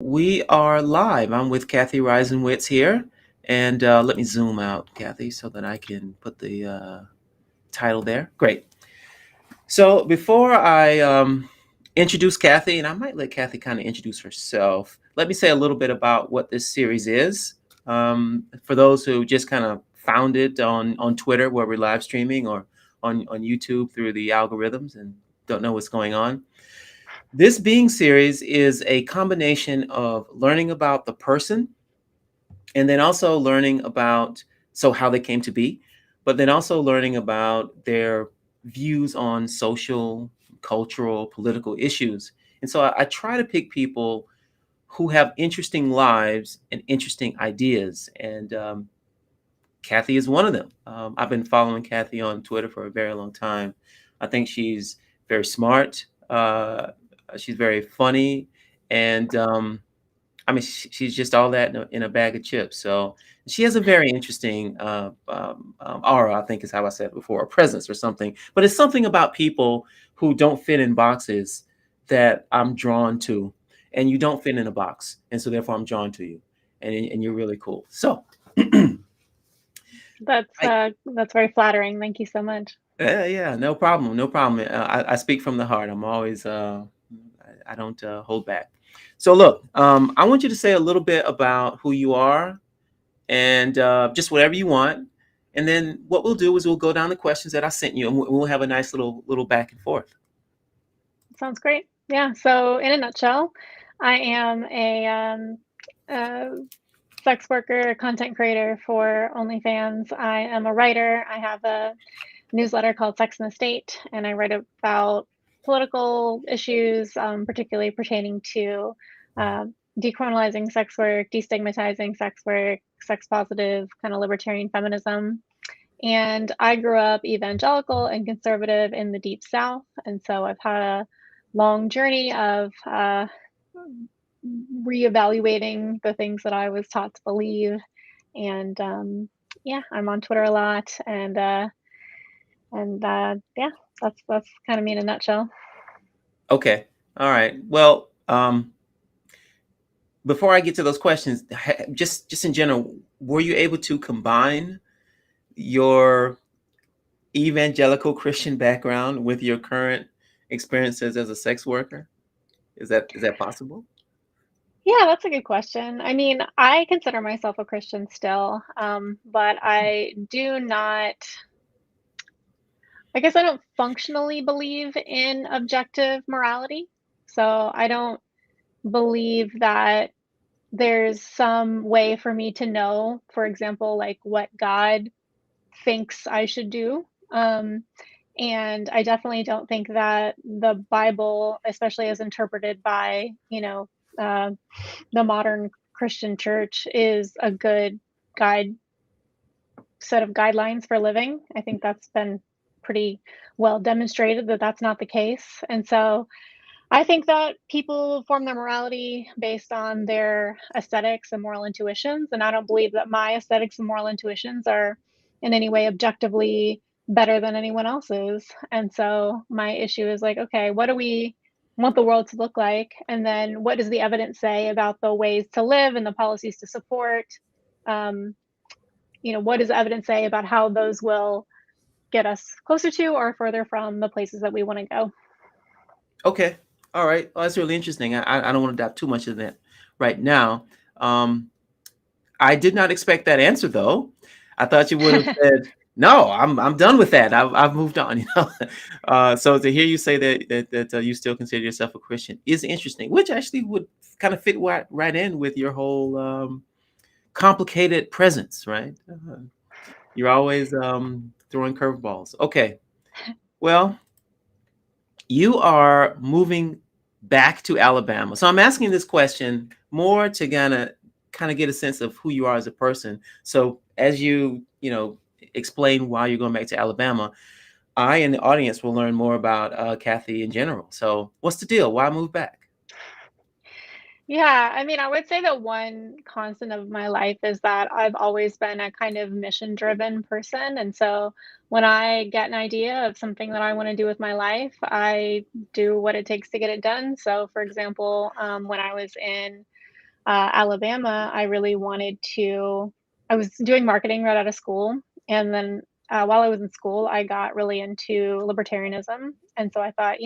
We are live. I'm with Cathy Reisenwitz here. And let me zoom out, Cathy, so that I can put the title there. Great. So before I introduce Cathy, and I might let Cathy kind of introduce herself, let me say a little bit about what this series is. For those who just kind of found it on Twitter, where we're live streaming, or on YouTube through the algorithms and don't know what's going on. This Being series is a combination of learning about the person and then also learning about how they came to be, but then also learning about their views on social, cultural, political issues. And so I try to pick people who have interesting lives and interesting ideas. And Cathy is one of them. I've been following Cathy on Twitter for a very long time. I think she's very smart. She's very funny, and I mean, she's just all that in a bag of chips. So she has a very interesting aura, I think is how I said it before, a presence or something. But it's something about people who don't fit in boxes that I'm drawn to, and you don't fit in a box, and so therefore I'm drawn to you, and you're really cool. So. I, That's very flattering. Thank you so much. yeah, no problem, no problem. I speak from the heart. I'm always, I don't hold back. So look, I want you to say a little bit about who you are and just whatever you want. And then what we'll do is we'll go down the questions that I sent you, and we'll have a nice little back and forth. Sounds great. Yeah. So, in a nutshell, I am a sex worker, content creator for OnlyFans. I am a writer. I have a newsletter called Sex and the State, and I write about political issues, particularly pertaining to uh, decriminalizing sex work, destigmatizing sex work, sex positive, kind of libertarian feminism. And I grew up evangelical and conservative in the Deep South. And so I've had a long journey of reevaluating the things that I was taught to believe. And yeah, I'm on Twitter a lot. And yeah, that's kind of me in a nutshell. Okay. All right. Well, before I get to those questions, just in general, were you able to combine your evangelical Christian background with your current experiences as a sex worker? Is that possible? Yeah, that's a good question. I mean, I consider myself a Christian still, but I do not, I guess I don't functionally believe in objective morality. So I don't believe that there's some way for me to know, for example, like what God thinks I should do. And I definitely don't think that the Bible, especially as interpreted by, uh, the modern Christian church, is a good guide set of guidelines for living. I think that's been pretty well demonstrated that that's not the case. And so I think that people form their morality based on their aesthetics and moral intuitions. And I don't believe that my aesthetics and moral intuitions are in any way objectively better than anyone else's. And so my issue is like, okay, what do we want the world to look like? And then what does the evidence say about the ways to live and the policies to support? Um, what does the evidence say about how those will get us closer to or further from the places that we want to go? Okay. All right. Well, that's really interesting. I don't want to dive too much into that right now. Um, I did not expect that answer though. I thought you would have said, "No, I'm done with that. I've moved on." So to hear you say that you still consider yourself a Christian is interesting, which actually would kind of fit right in with your whole complicated presence, right? You're always throwing curveballs. Okay. Well, you are moving back to Alabama. So I'm asking this question more to kind of get a sense of who you are as a person. So as you explain why you're going back to Alabama, I and the audience will learn more about Cathy in general. So what's the deal? Why move back? Yeah, I mean, I would say that one constant of my life is that I've always been a kind of mission-driven person. And so when I get an idea of something that I want to do with my life, I do what it takes to get it done. So, for example, when I was in Alabama, I really wanted to. I was doing marketing right out of school, and then while I was in school, I got really into libertarianism, and so I thought,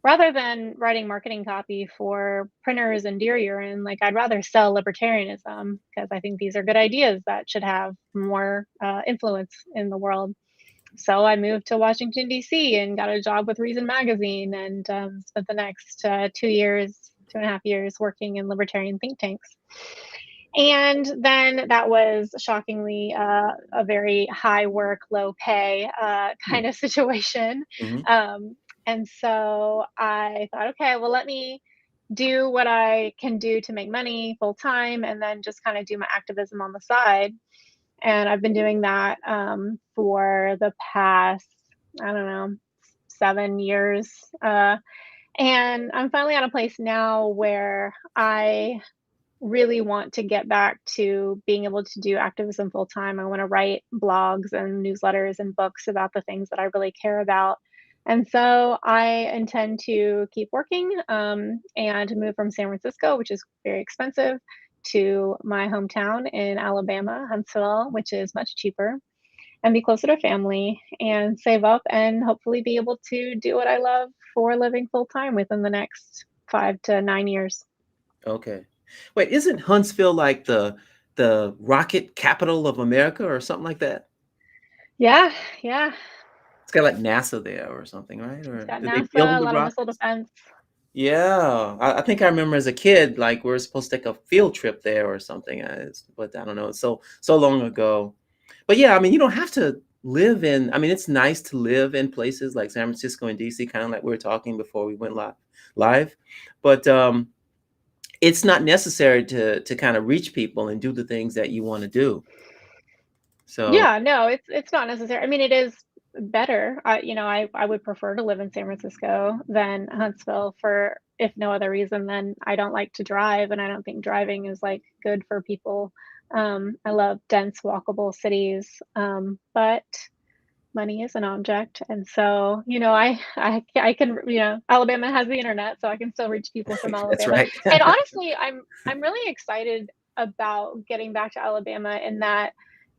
rather than writing marketing copy for printers and deer urine, like I'd rather sell libertarianism because I think these are good ideas that should have more influence in the world. So I moved to Washington, D.C. and got a job with Reason Magazine and spent the next 2 years, 2.5 years working in libertarian think tanks. And then that was shockingly a very high work, low pay kind of situation. Mm-hmm. Um, and so I thought, okay, well, let me do what I can do to make money full time and then just kind of do my activism on the side. And I've been doing that for the past, I don't know, 7 years. And I'm finally at a place now where I really want to get back to being able to do activism full time. I want to write blogs and newsletters and books about the things that I really care about. And so I intend to keep working and move from San Francisco, which is very expensive, to my hometown in Alabama, Huntsville, which is much cheaper, and be closer to family and save up and hopefully be able to do what I love for a living full time within the next 5 to 9 years. Okay. Wait, isn't Huntsville like the rocket capital of America or something like that? Yeah, yeah. It's got like NASA there or something, right? It's Or got did they build NASA, a the lot of missile rockets? defense. Yeah, I think I remember as a kid, like we are supposed to take a field trip there or something. But I don't know, it's so long ago. But yeah, I mean, you don't have to live in. I mean, it's nice to live in places like San Francisco and DC, kind of like we were talking before we went live. But it's not necessary to kind of reach people and do the things that you want to do. So Yeah, no, it's not necessary. I mean, it is better. I would prefer to live in San Francisco than Huntsville for if no other reason than I don't like to drive, and I don't think driving is like good for people. I love dense, walkable cities, but money is an object, and so I can Alabama has the internet, so I can still reach people from that's Alabama. right. And honestly, I'm really excited about getting back to Alabama in that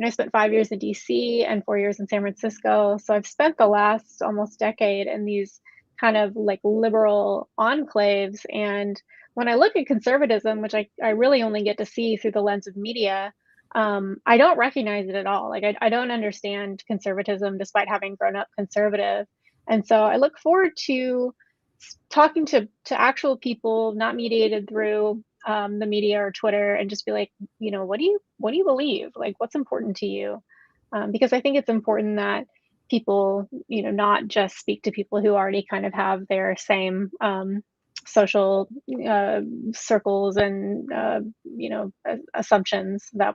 I spent 5 years in DC and 4 years in San Francisco, so I've spent the last almost decade in these kind of like liberal enclaves. And when I look at conservatism, which I really only get to see through the lens of media, I don't recognize it at all. Like I don't understand conservatism despite having grown up conservative. And so I look forward to talking to actual people, not mediated through the media or Twitter, and just be like, what do you believe? Like, what's important to you? Because I think it's important that people, not just speak to people who already kind of have their same social circles and assumptions, that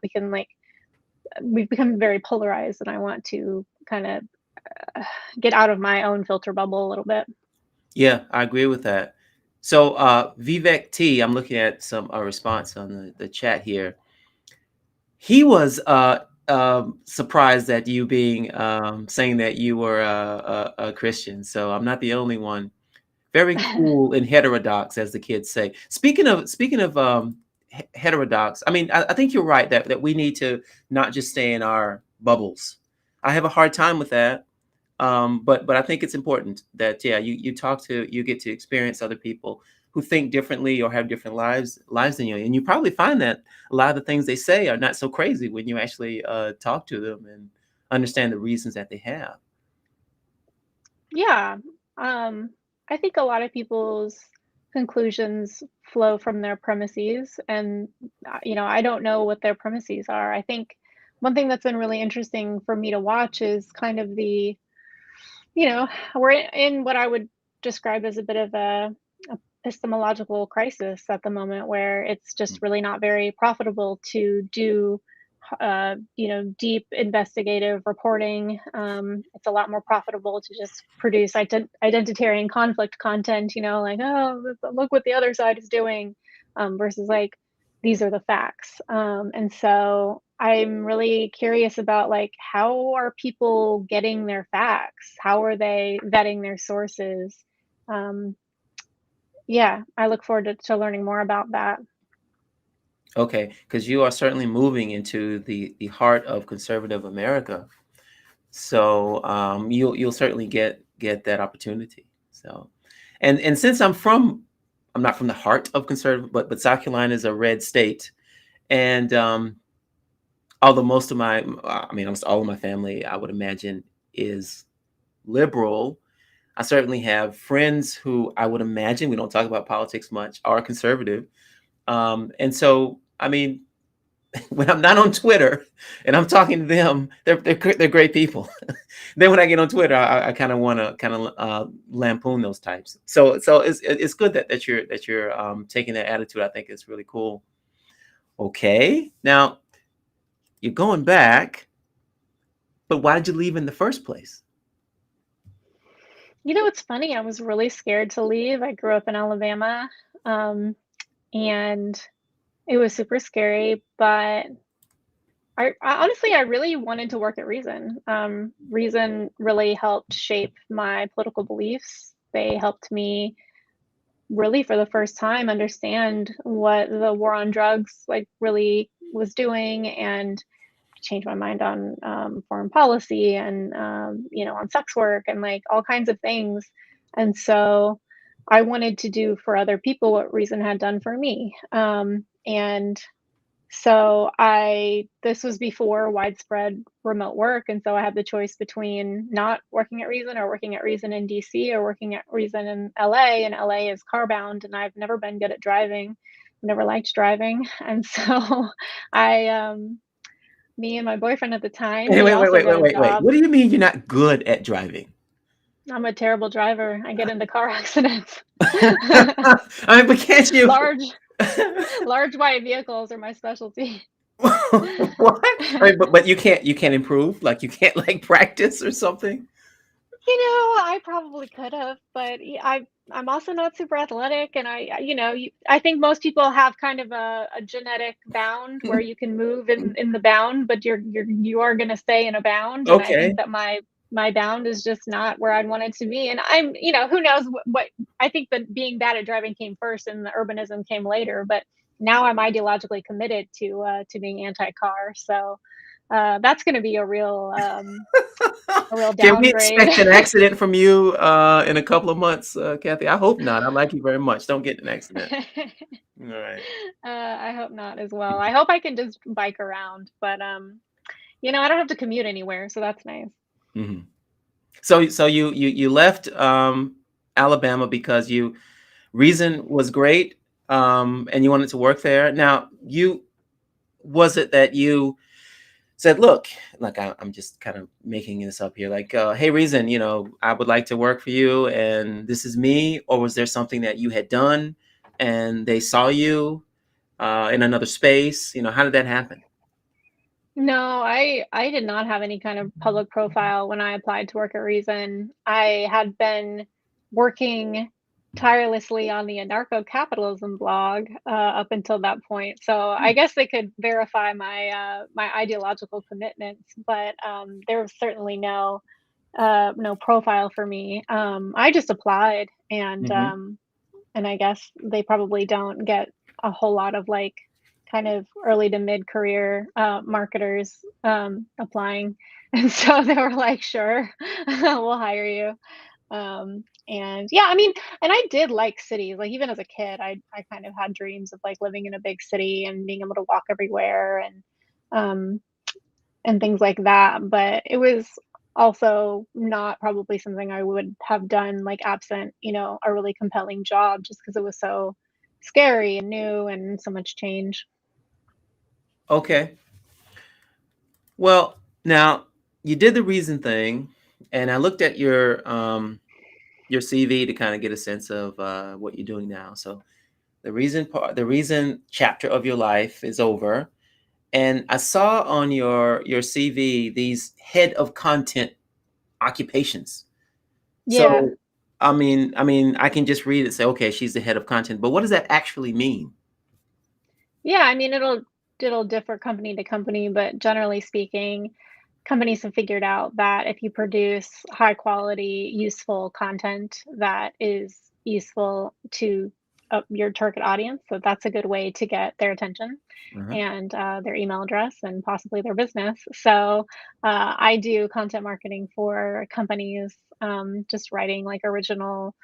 we've become very polarized, and I want to kind of get out of my own filter bubble a little bit. Yeah, I agree with that. So Vivek T, I'm looking at some response on the chat here. He was surprised at you being saying that you were a Christian. So I'm not the only one. Very cool and heterodox, as the kids say. Speaking of heterodox, I mean, I think you're right that we need to not just stay in our bubbles. I have a hard time with that, but I think it's important that yeah, you get to experience other people who think differently or have different lives than you, and you probably find that a lot of the things they say are not so crazy when you actually talk to them and understand the reasons that they have. Yeah. Um, I think a lot of people's conclusions flow from their premises, and I don't know what their premises are. I think one thing that's been really interesting for me to watch is kind of you know, we're in what I would describe as a bit of a epistemological crisis at the moment, where it's just really not very profitable to do deep investigative reporting. It's a lot more profitable to just produce identitarian conflict content, like, oh, look what the other side is doing, versus like, these are the facts. And so I'm really curious about like, how are people getting their facts? How are they vetting their sources? Um, yeah, I look forward to learning more about that. Okay, because you are certainly moving into the heart of conservative America. So you'll certainly get that opportunity. So, and since I'm not from the heart of conservative, but South Carolina is a red state, and although most of my, I mean, almost all of my family, I would imagine, is liberal. I certainly have friends who I would imagine, we don't talk about politics much, are conservative. And so, I mean, when I'm not on Twitter and I'm talking to them, they're great people. Then when I get on Twitter, I kind of want to kind of lampoon those types. So it's good that you're taking that attitude. I think it's really cool. Okay, now you're going back, but why did you leave in the first place? You know, it's funny, I was really scared to leave. I grew up in Alabama, um, and it was super scary, but I honestly, I really wanted to work at Reason. Reason really helped shape my political beliefs. They helped me really, for the first time, understand what the war on drugs, like, really was doing, and change my mind on foreign policy and on sex work and like all kinds of things. And so I wanted to do for other people what Reason had done for me. And so I this was before widespread remote work, and so I had the choice between not working at Reason or working at Reason in DC or working at Reason in LA, and LA is car bound and I've never been good at driving. I've never liked driving. And so I me and my boyfriend at the time, Wait, he wait, wait, also wait, got wait, a wait, wait. job. What do you mean you're not good at driving? I'm a terrible driver. I get into car accidents. I mean, but can't you? Large large white vehicles are my specialty. What? I mean, but you can't improve. Like you can't like practice or something. I probably could have, but I'm also not super athletic, and I think most people have kind of a genetic bound where you can move in the bound, but you are going to stay in a bound, and I think Okay. that my bound is just not where I'd want it to be, and who knows what I think that being bad at driving came first, and the urbanism came later, but now I'm ideologically committed to being anti-car, so that's going to be a real Can we downgrade. expect an accident from you in a couple of months, Kathy? I hope not. I like you very much. Don't get in an accident. All right. I hope not as well. I hope I can just bike around, but I don't have to commute anywhere, so that's nice. Hmm. So you left Alabama because you reason was great, and you wanted to work there. Now, you was it that you said, "Look, like I'm just kind of making this up here. Like, hey, reason, I would like to work for you, and this is me," or was there something that you had done, and they saw you in another space? How did that happen? No, I did not have any kind of public profile when I applied to work at Reason. I had been working tirelessly on the anarcho-capitalism blog up until that point. So I guess they could verify my ideological commitments, but there was certainly no profile for me. I just applied, Hmm. and I guess they probably don't get a whole lot of like kind of early to mid career marketers applying, and so they were like, "Sure, we'll hire you." And yeah, I mean, and I did like cities. Like even as a kid, I kind of had dreams of like living in a big city and being able to walk everywhere um, and things like that, but it was also not probably something I would have done, like, absent, a really compelling job just because it was so scary and new and so much change. Okay. Well, now you did the reason thing, and I looked at your CV to kind of get a sense of what you're doing now. So the reason chapter of your life is over, and I saw on your CV these head of content occupations. Yeah. So, I mean, I can just read it and say, okay, she's the head of content, but what does that actually mean? Yeah, I mean, it'll differ company to company, but generally speaking, companies have figured out that if you produce high quality, useful content that is useful to your target audience. So that's a good way to get their attention Uh-huh. and their email address and possibly their business. So I do content marketing for companies, just writing like original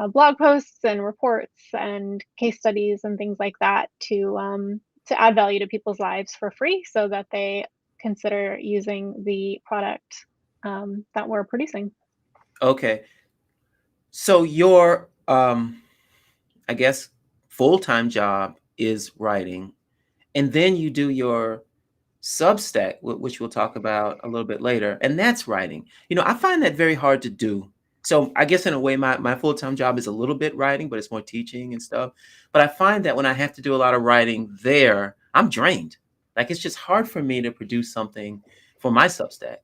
blog posts and reports and case studies and things like that to add value to people's lives for free, so that they consider using the product that we're producing. Okay. So your I guess full-time job is writing, and then you do your Substack, which we'll talk about a little bit later, and that's writing. I find that very hard to do. So I guess in a way, my full-time job is a little bit writing, but it's more teaching and stuff. But I find that when I have to do a lot of writing there, I'm drained. Like it's just hard for me to produce something for my Substack.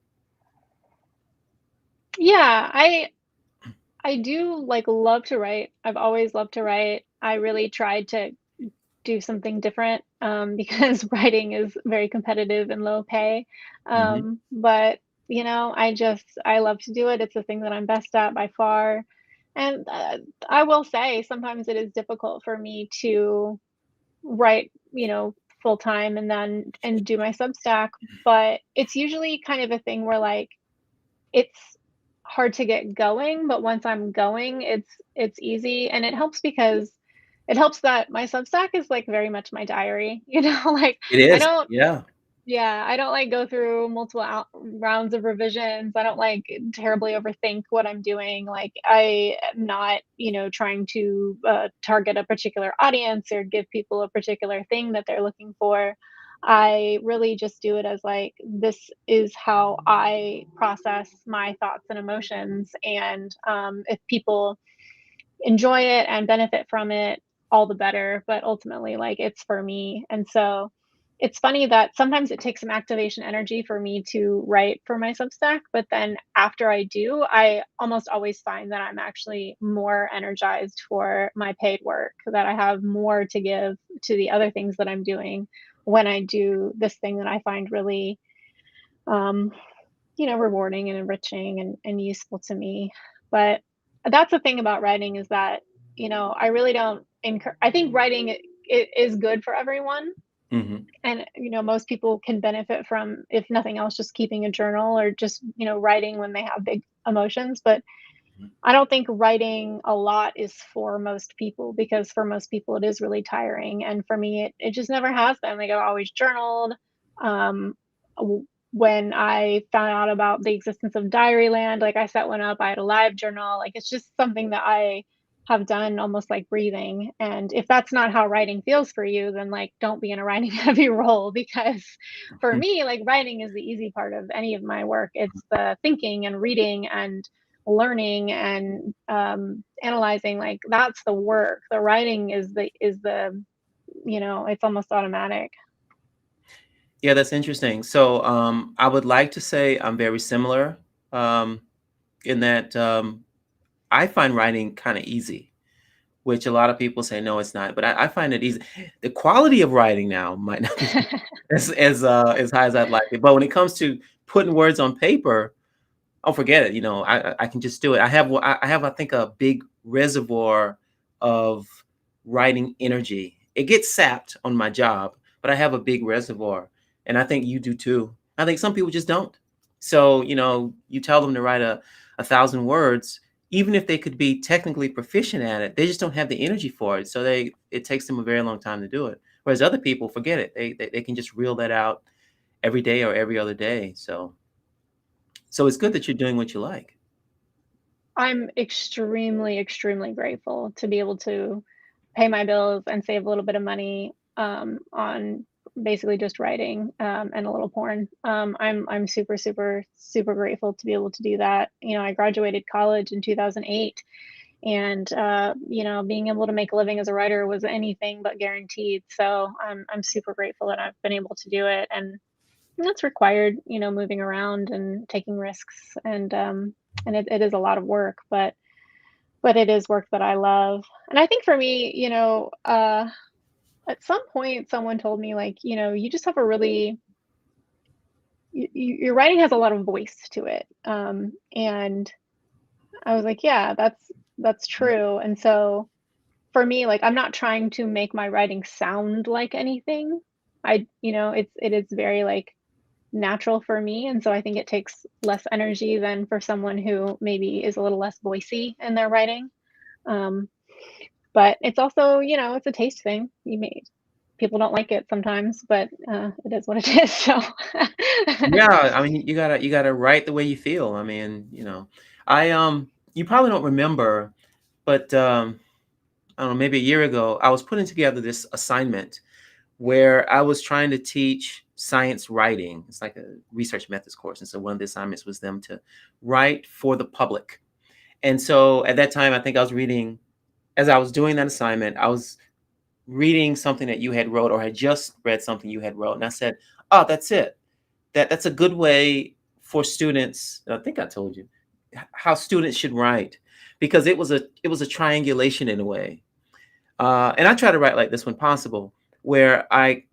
Yeah, I do like love to write. I've always loved to write. I really tried to do something different, because writing is very competitive and low pay. Hmm. But I love to do it. It's the thing that I'm best at by far. And I will say sometimes it is difficult for me to write, full time and do my Substack. But it's usually kind of a thing where like it's hard to get going, but once I'm going, it's easy, and it helps because it helps that my Substack is, like, very much my diary, like, It I is, don't yeah. yeah, I don't, like, go through multiple rounds of revisions. I don't, like, terribly overthink what I'm doing. Like, I am not, trying to, target a particular audience or give people a particular thing that they're looking for. I really just do it as, like, this is how I process my thoughts and emotions, and, if people enjoy it and benefit from it, all the better. But ultimately, like, it's for me. And so it's funny that sometimes it takes some activation energy for me to write for my Substack. But then after I do, I almost always find that I'm actually more energized for my paid work, that I have more to give to the other things that I'm doing when I do this thing that I find really, um, rewarding and enriching and useful to me. But that's the thing about writing is that, I really don't I think writing it is good for everyone. Hmm. And, most people can benefit from, if nothing else, just keeping a journal or just, writing when they have big emotions. But I don't think writing a lot is for most people, because for most people it is really tiring. And for me, it just never has been. Like, I've always journaled. Um, when I found out about the existence of Diaryland, like I set one up, I had a live journal. Like, it's just something that I have done almost like breathing. And if that's not how writing feels for you, then like don't be in a writing heavy role, because for me, like writing is the easy part of any of my work. It's the thinking and reading and learning and analyzing. Like, that's the work. The writing is the it's almost automatic. Yeah, that's interesting. So I would like to say I'm very similar um, in that I find writing kind of easy, which a lot of people say no, it's not. But I find it easy. The quality of writing now might not be as high as I'd like it, but when it comes to putting words on paper, oh, forget it. I can just do it. I have, I think, a big reservoir of writing energy. It gets sapped on my job, but I have a big reservoir, and I think you do too. I think some people just don't. So you tell them to write a thousand words, even if they could be technically proficient at it, they just don't have the energy for it. So it takes them a very long time to do it. Whereas other people, forget it. They can just reel that out every day or every other day. So it's good that you're doing what you like. I'm extremely, extremely grateful to be able to pay my bills and save a little bit of money, on basically just writing, and a little porn. I'm super, super, super grateful to be able to do that. I graduated college in 2008, and being able to make a living as a writer was anything but guaranteed. So I'm super grateful that I've been able to do it, and that's required, moving around and taking risks, and it is a lot of work, but it is work that I love. And I think for me, at some point someone told me, like, you just have a really your writing has a lot of voice to it. And I was like, yeah, that's true. And so for me, like, I'm not trying to make my writing sound like anything. It is very, like, natural for me, and so I think it takes less energy than for someone who maybe is a little less voicey in their writing. Um, but it's also, it's a taste thing. People don't like it sometimes, but, it is what it is, so Yeah, I mean, you gotta write the way you feel. I mean, you probably don't remember, but I don't know, maybe a year ago, I was putting together this assignment where I was trying to teach science writing. It's like a research methods course, and so one of the assignments was them to write for the public. And so at that time, I think I was reading, as I was doing that assignment, I was reading something that you had wrote or had just read something you had wrote, and I said, "Oh, that's it. That's a good way for students." I think I told you how students should write, because it was a triangulation in a way. And I try to write like this when possible, where I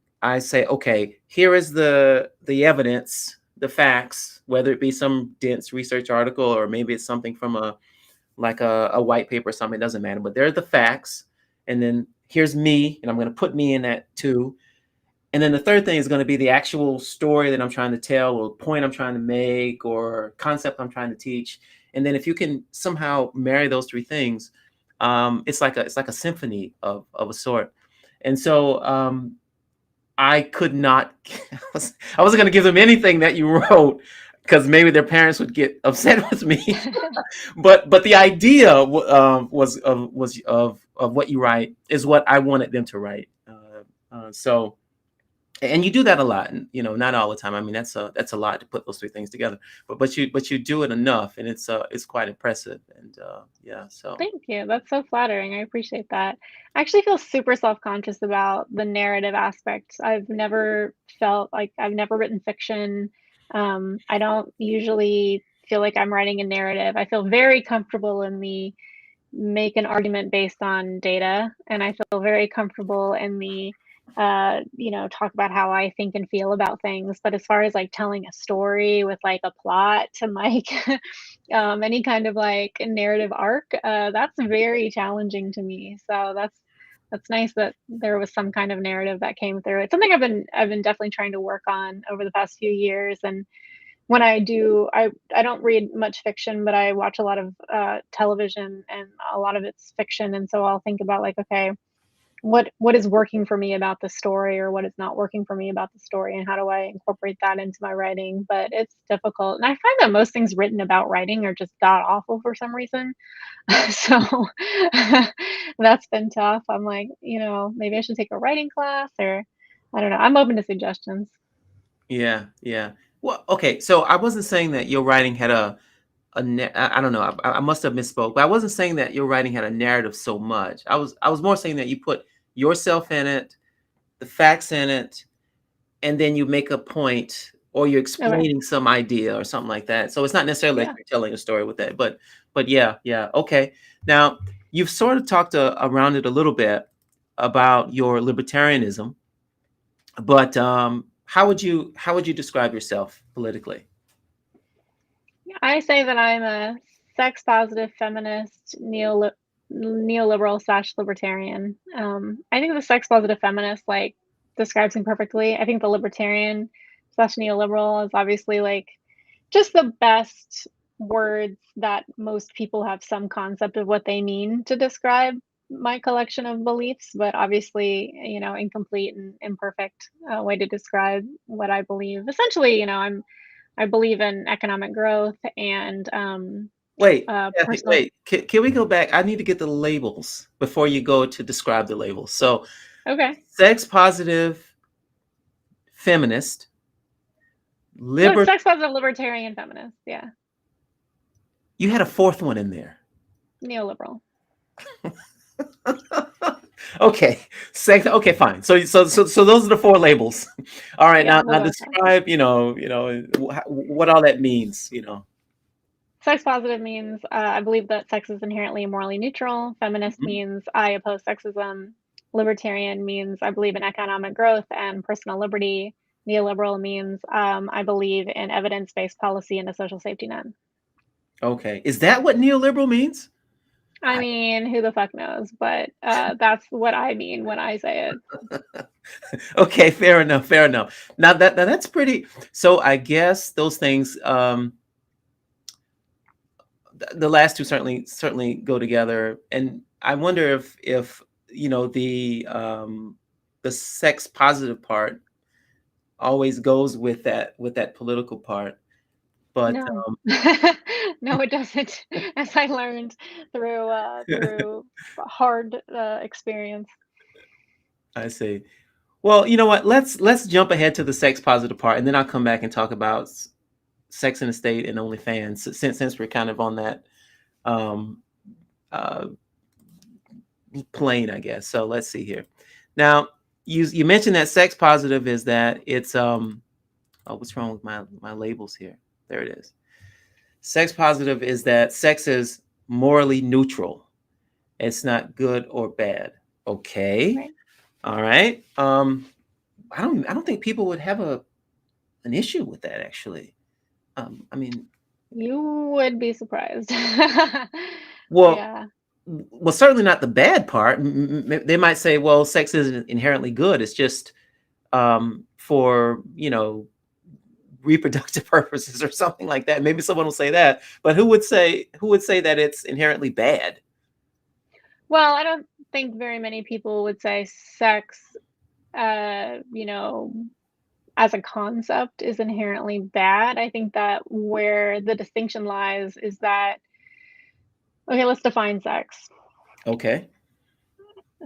say, okay, here is the evidence, the facts, whether it be some dense research article or maybe it's something from a white paper or something. It doesn't matter, but there are the facts, and then here's me, and I'm going to put me in that too. And then the third thing is going to be the actual story that I'm trying to tell, or point I'm trying to make, or concept I'm trying to teach. And then if you can somehow marry those three things, it's like a symphony of a sort. And so I could not. I wasn't going to give them anything that you wrote, because maybe their parents would get upset with me. But the idea was of what you write is what I wanted them to write. So, and you do that a lot, and not all the time. I mean, that's a lot to put those three things together, but you do it enough, and it's quite impressive. And yeah, so Thank you. That's so flattering. I appreciate that. I actually feel super self-conscious about the narrative aspect. I've never written fiction. I don't usually feel like I'm writing a narrative. I feel very comfortable in the make an argument based on data, and I feel very comfortable in the talk about how I think and feel about things. But as far as like telling a story with like a plot to like any kind of like narrative arc, that's very challenging to me. So that's nice that there was some kind of narrative that came through. It's something I've been definitely trying to work on over the past few years. And when I do, I don't read much fiction, but I watch a lot of television, and a lot of it's fiction. And so I'll think about like, okay, what is working for me about the story, or what is not working for me about the story, and how do I incorporate that into my writing? But it's difficult, and I find that most things written about writing are just god awful for some reason. So that's been tough. I'm like, maybe I should take a writing class, or I don't know. I'm open to suggestions. yeah, yeah. Well, okay, so I wasn't saying that your writing had I don't know. I must have misspoke, but I wasn't saying that your writing had a narrative so much. I was more saying that you put yourself in it, the facts in it, and then you make a point, or you're Okay. explaining some idea or something like that. So it's not necessarily like Yeah. you're telling a story with that, but yeah, yeah, okay. Now you've sort of talked around it a little bit about your libertarianism, but how would you describe yourself politically? I say that I'm a sex positive feminist, neoliberal slash libertarian. I think the sex positive feminist like describes him perfectly. I think the libertarian slash neoliberal is obviously like just the best words that most people have some concept of what they mean to describe my collection of beliefs, but obviously, incomplete and imperfect way to describe what I believe. Essentially, I believe in economic growth and Wait, Kathy, personal. wait. Can we go back? I need to get the labels before you go to describe the labels. So, Okay, sex positive, feminist, liber. sex positive libertarian feminist. Yeah, You had a fourth one in there. neoliberal. Okay, sex. Okay, fine. So those are the four labels. All right, Yeah, now we'll now go with that. describe. What all that means. Sex positive means I believe that sex is inherently morally neutral. Feminist Mhm. means I oppose sexism. Libertarian means I believe in economic growth and personal liberty. Neoliberal means I believe in evidence based policy and a social safety net. Okay, is that what neoliberal means? I mean, who the fuck knows? But that's what I mean when I say it. Okay, fair enough, fair enough. Now that's pretty. So I guess those things, the last two certainly go together, and I wonder if the sex positive part always goes with that political part. But No. No, it doesn't, as I learned through hard, experience. I see. Well, you know what? Let's jump ahead to the sex positive part, and then I'll come back and talk about Sex in the State and OnlyFans, since we're kind of on that um, uh, plane, I guess. So let's see here. Now, you mentioned that sex positive is that it's oh, what's wrong with my labels here? There it is. Sex positive is that sex is morally neutral. It's not good or bad. Okay. Right. All right. I don't think people would have an issue with that, actually. I mean, You would be surprised. well, Yeah. well, certainly not the bad part. They might say, well, sex isn't inherently good. It's just for reproductive purposes or something like that. Maybe someone will say that, but who would say that it's inherently bad? Well, I don't think very many people would say sex, you know, as a concept is inherently bad. I think that where the distinction lies is that, okay, let's define sex. Okay,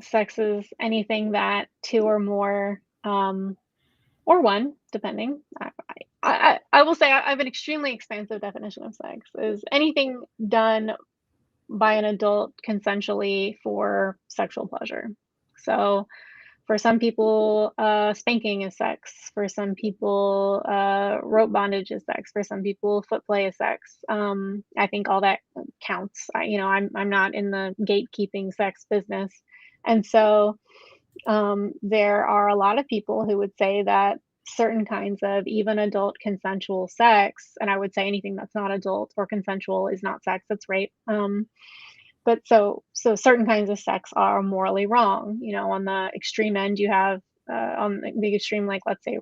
Sex is anything that two or more, or one, depending. I will say I have an extremely expansive definition of sex is anything done by an adult consensually for sexual pleasure. So for some people, spanking is sex. For some people, rope bondage is sex. For some people, foot play is sex. I think all that counts. I'm not in the gatekeeping sex business, and so there are a lot of people who would say that certain kinds of even adult consensual sex, and I would say anything that's not adult or consensual is not sex. That's rape. But so certain kinds of sex are morally wrong. On the extreme end, you have on the extreme, like let's say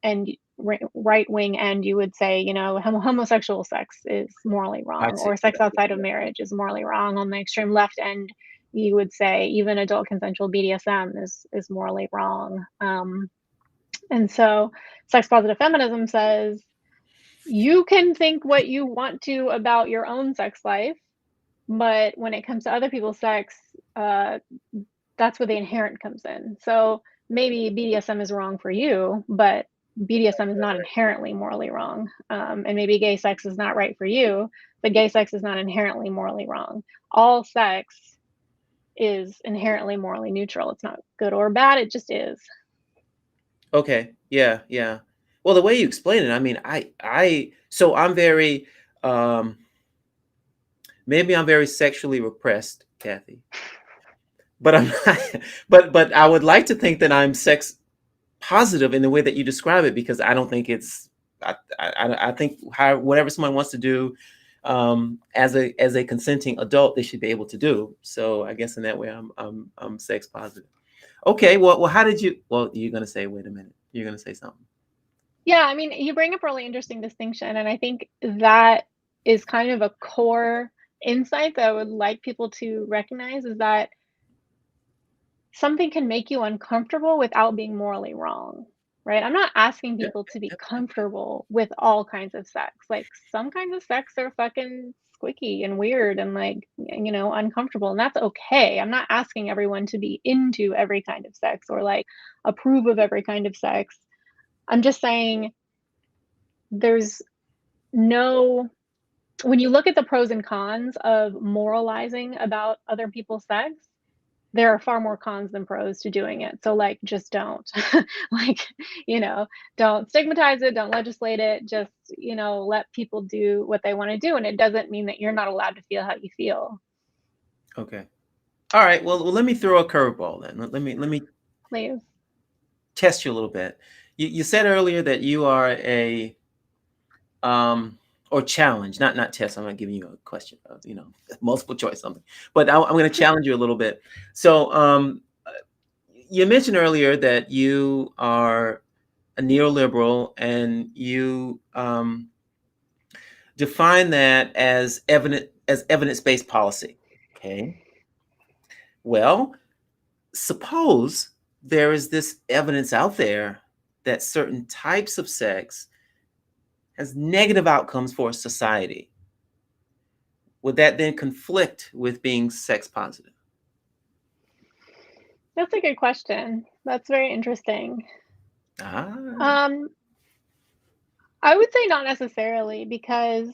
and right wing end, you would say homosexual sex is morally I wrong, see. or sex Yeah, outside of yeah, marriage is morally wrong. On the extreme left end, you would say even adult consensual BDSM is morally wrong. And so, sex positive feminism says you can think what you want to about your own sex life, but when it comes to other people's sex, uh, that's where the inherent comes in. So maybe BDSM is wrong for you, but BDSM is not inherently morally wrong. And maybe gay sex is not right for you, but gay sex is not inherently morally wrong. All sex is inherently morally neutral. It's not good or bad, it just is. okay. Yeah, yeah. Well, the way you explain it, I mean, so I'm very, um, maybe I'm very sexually repressed, Cathy, but I'm not, but I would like to think that I'm sex positive in the way that you describe it, because I don't think it's, I think whatever someone wants to do, as a consenting adult, they should be able to do. So I guess in that way, I'm sex positive. Okay. Well, how did you? Well, you're gonna say, wait a minute. You're gonna say something. Yeah, I mean, you bring up a really interesting distinction, and I think that is kind of a core insight that I would like people to recognize is that something can make you uncomfortable without being morally wrong, right? I'm not asking Yeah. people to be Yeah. comfortable with all kinds of sex. Like some kinds of sex are fucking squicky and weird and like, uncomfortable, and that's okay. I'm not asking everyone to be into every kind of sex or like approve of every kind of sex. I'm just saying there's no when you look at the pros and cons of moralizing about other people's sex, there are far more cons than pros to doing it. So, like, just don't. Like, you know, don't stigmatize it, don't legislate it, just, let people do what they wanna do, and it doesn't mean that you're not allowed to feel how you feel. Okay. All right. Well, let me throw a curveball then. Let me Please. test you a little bit. You said earlier that you are a, um, or challenge, not test. I'm not giving you a question, multiple choice something, but I'm going to challenge you a little bit. So, you mentioned earlier that you are a neoliberal, and you define that as evidence-based policy. Okay. Well, suppose there is this evidence out there that certain types of sex has negative outcomes for society. Would that then conflict with being sex positive? That's a good question. That's very interesting. Ah. Um, I would say not necessarily, because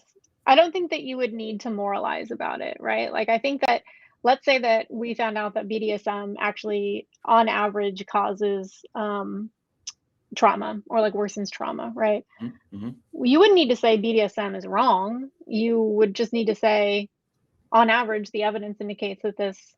I don't think that you would need to moralize about it, right? Like, I think that, let's say that we found out that BDSM actually, on average, causes trauma, or like worsens trauma, right? Mm-hmm. You wouldn't need to say BDSM is wrong. You would just need to say, on average, the evidence indicates that this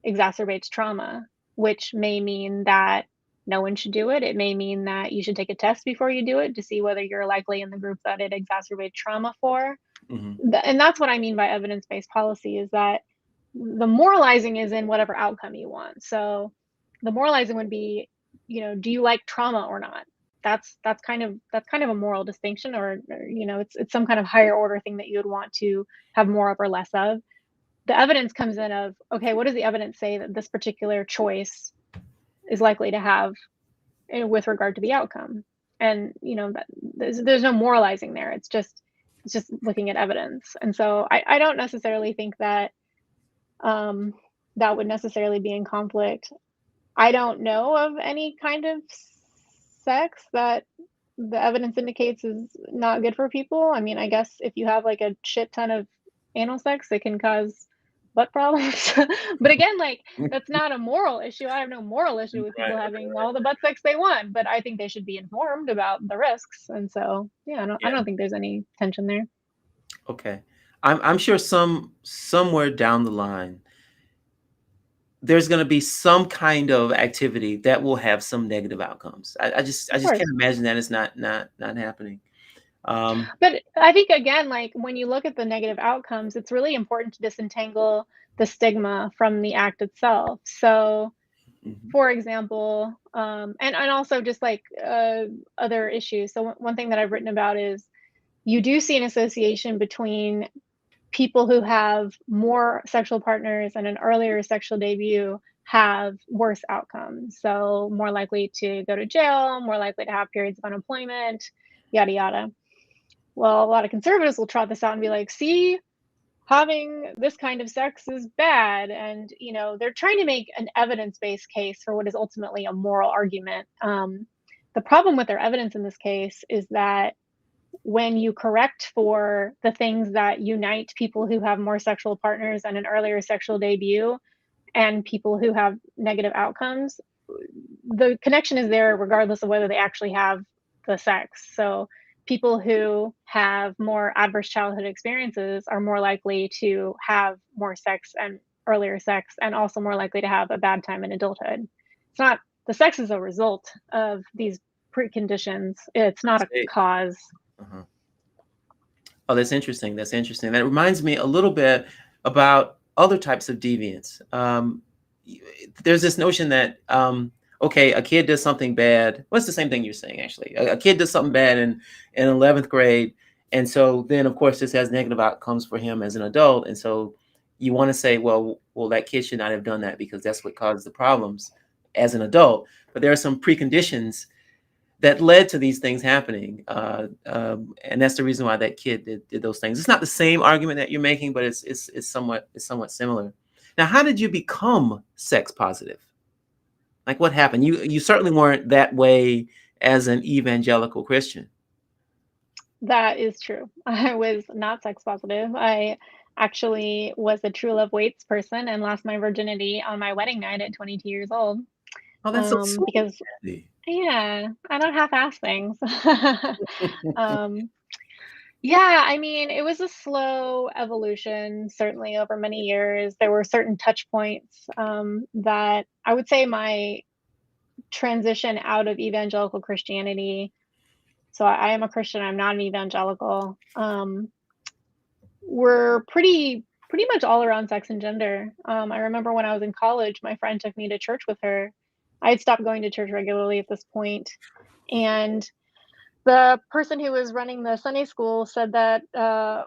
exacerbates trauma, which may mean that no one should do it. It may mean that you should take a test before you do it to see whether you're likely in the group that it exacerbates trauma for. Mm-hmm. And that's what I mean by evidence-based policy, is that the moralizing is in whatever outcome you want. So the moralizing would be, do you like trauma or not? That's kind of a moral distinction, or it's some kind of higher order thing that you would want to have more of or less of. The evidence comes in of, okay, what does the evidence say that this particular choice is likely to have, with regard to the outcome? And that there's no moralizing there. It's just looking at evidence. And so I don't necessarily think that um, that would necessarily be in conflict. I don't know of any kind of sex that the evidence indicates is not good for people. I mean, I guess if you have like a shit ton of anal sex, it can cause butt problems. But again, like, that's not a moral issue. I have no moral issue with people Right. having all the butt sex they want, but I think they should be informed about the risks. And so, yeah, I Yeah. don't think there's any tension there. Okay. I'm sure somewhere down the line there's going to be some kind of activity that will have some negative outcomes. I Of just course. can't imagine that it's not happening. Um, But I think, again, like, when you look at the negative outcomes, it's really important to disentangle the stigma from the act itself. So, mhm. for example, and also just like other issues. So one thing that I've written about is, you do see an association between people who have more sexual partners and an earlier sexual debut have worse outcomes. So more likely to go to jail, more likely to have periods of unemployment, yada yada. Well, a lot of conservatives will trot this out and be like, see, having this kind of sex is bad. And, they're trying to make an evidence-based case for what is ultimately a moral argument. The problem with their evidence in this case is that when you correct for the things that unite people who have more sexual partners and an earlier sexual debut and people who have negative outcomes, the connection is there regardless of whether they actually have the sex. So people who have more adverse childhood experiences are more likely to have more sex and earlier sex, and also more likely to have a bad time in adulthood. It's not The sex is a result of these preconditions. It's not a Say- cause. uh-huh. Oh, that's interesting. That's interesting. That reminds me a little bit about other types of deviance. Y- there's this notion that okay, a kid does something bad. What's the same thing you're saying actually? A kid does something bad in 11th grade, and so then of course this has negative outcomes for him as an adult, and so you want to say, well, that kid should not have done that because that's what caused the problems as an adult. But there are some preconditions that led to these things happening, and that's the reason why that kid did those things. It's not the same argument that you're making, but it's somewhat similar. Now, how did you become sex positive? Like, what happened? You certainly weren't that way as an evangelical Christian. That is true. I was not sex positive. I actually was a true love waits person and lost my virginity on my wedding night at 22 years old. Oh, that's so sweet, Because, Kathy. yeah, I don't half-ass things. Um, yeah, I mean, it was a slow evolution, certainly over many years. There were certain touch points that I would say my transition out of evangelical Christianity. So I am a Christian. I'm not an evangelical. were pretty much all around sex and gender. I remember when I was in college, my friend took me to church with her. I had stopped going to church regularly at this point, and the person who was running the Sunday school said that Paul,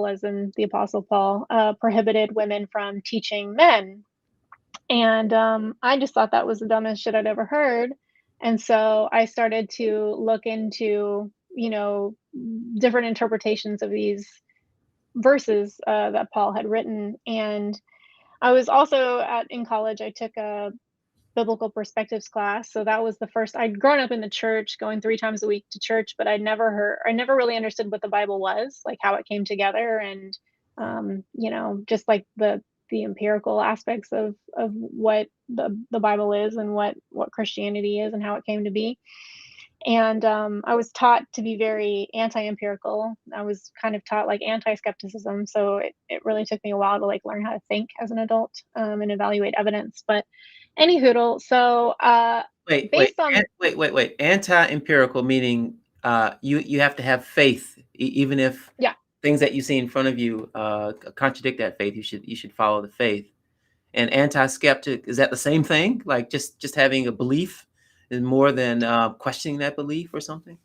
as in the Apostle Paul, prohibited women from teaching men. And I just thought that was the dumbest shit I'd ever heard. And so I started to look into, different interpretations of these verses that Paul had written. And I was also in college, I took a biblical perspectives class. So that was the first. I'd grown up in the church, going 3 times a week to church, but I never really understood what the Bible was, like how it came together, and just like the empirical aspects of what the Bible is, and what Christianity is, and how it came to be. And I was taught to be very anti-empirical. I was kind of taught like anti-skepticism. So it really took me a while to like learn how to think as an adult, and evaluate evidence. But any hoodle. So based on Wait. Anti-empirical meaning you have to have faith, even if yeah, things that you see in front of you contradict that faith. You should follow the faith. And anti-skeptic, is that the same thing? Like just having a belief is more than questioning that belief or something?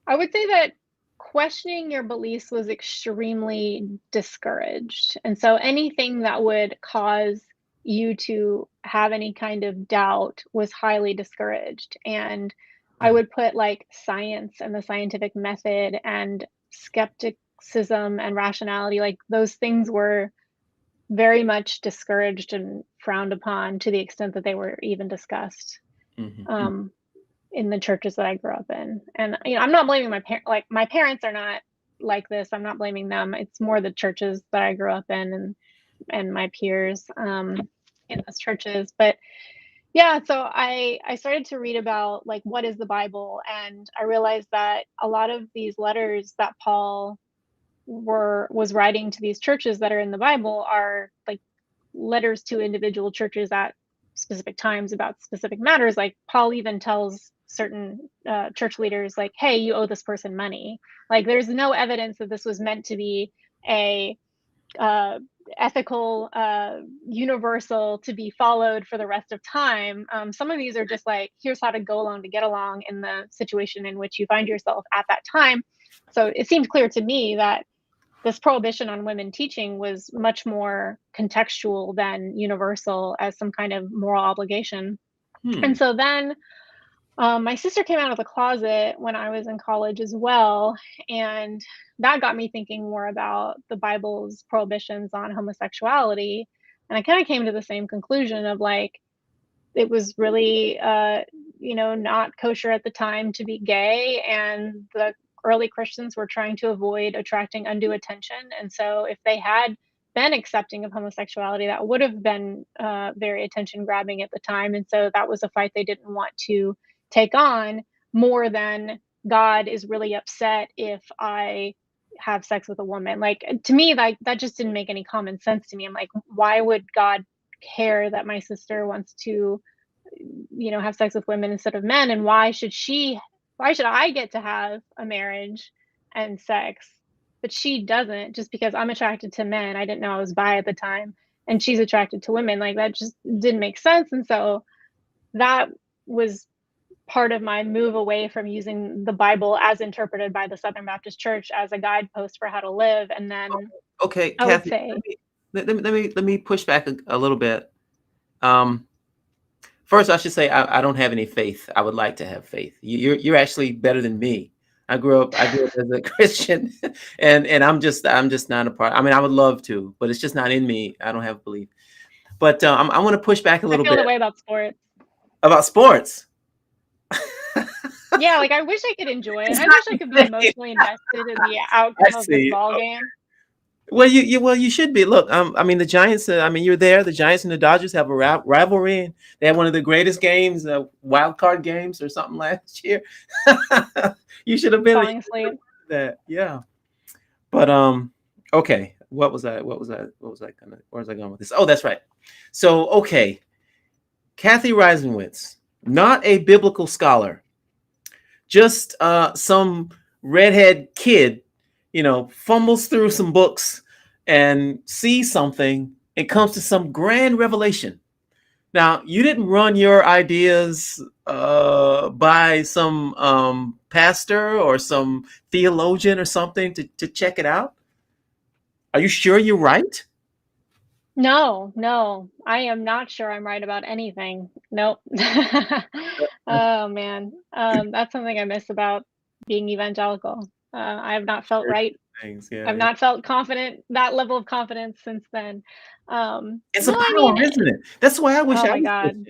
I would say that questioning your beliefs was extremely discouraged. And so anything that would cause you to have any kind of doubt was highly discouraged. And I Mhm. would put like science and the scientific method and skepticism and rationality, like those things were very much discouraged and frowned upon to the extent that they were even discussed. Mhm. Um, in the churches that I grew up in. And, I'm not blaming like, my parents are not like this, I'm not blaming them. It's more the churches that I grew up in, and my peers, in those churches. But yeah, so I started to read about, like, what is the Bible, and I realized that a lot of these letters that Paul was writing to these churches that are in the Bible are, like, letters to individual churches at specific times about specific matters. Like Paul even tells certain church leaders, like, "Hey, you owe this person money." Like, there's no evidence that this was meant to be a uh, ethical, universal to be followed for the rest of time. Some of these are just like, here's how to go along to get along in the situation in which you find yourself at that time. So it seemed clear to me that this prohibition on women teaching was much more contextual than universal as some kind of moral obligation. Hmm. And so then my sister came out of the closet when I was in college as well. And that got me thinking more about the Bible's prohibitions on homosexuality. And I kind of came to the same conclusion of like, it was really, not kosher at the time to be gay, and the early Christians were trying to avoid attracting undue attention. And so, if they had been accepting of homosexuality, that would have been very attention grabbing at the time. And so, that was a fight they didn't want to take on, more than God is really upset if I have sex with a woman. Like, to me, like, that just didn't make any common sense to me. I'm like, why would God care that my sister wants to, have sex with women instead of men, and why should I get to have a marriage and sex, but she doesn't, just because I'm attracted to men. I didn't know I was bi at the time, and she's attracted to women. Like, that just didn't make sense. And so that was part of my move away from using the Bible as interpreted by the Southern Baptist Church as a guidepost for how to live. And then Okay, I would Cathy, say, let me push back a little bit. Um, First, I should say I don't have any faith. I would like to have faith. You're actually better than me. I grew up as a Christian, and I'm just not a part. I mean, I would love to, but it's just not in me. I don't have belief. But I want to push back a I little feel bit the way about sports. about sports. Yeah, like, I wish I could enjoy it. It's I not wish I the could be same. emotionally invested in the I outcome of this see. ball game. Well, you should be. Look, I mean, the Giants. I mean, you're there. The Giants and the Dodgers have a rivalry, and they had one of the greatest games, wild card games, or something last year. You should have been Falling asleep. that. Yeah. But okay. Where was I going with this? Oh, that's right. So okay, Cathy Reisenwitz, not a biblical scholar, just some redhead kid, fumbles through some books and sees something and comes to some grand revelation. Now, you didn't run your ideas by some pastor or some theologian or something to check it out. Are you sure you're right? No, no, I am not sure I'm right about anything. Nope. Oh, man. That's something I miss about being evangelical. I have not felt right. Things, yeah, I've yeah. not felt confident, that level of confidence since then. It's a No, I mean, power, isn't it? That's why I wish oh I my was God, Christian.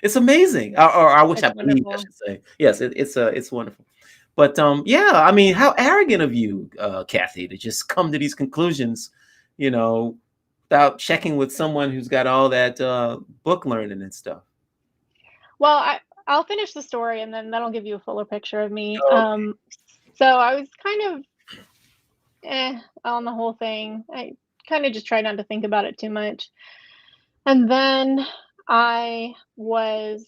It's amazing, or I wish I it's believed, I wonderful. should say. Yes, it's wonderful. But yeah, I mean, how arrogant of you, Cathy, to just come to these conclusions, you know, without checking with someone who's got all that book learning and stuff. Well, I'll finish the story and then that'll give you a fuller picture of me. Oh, So I was kind of on the whole thing. I kind of just tried not to think about it too much. And then I was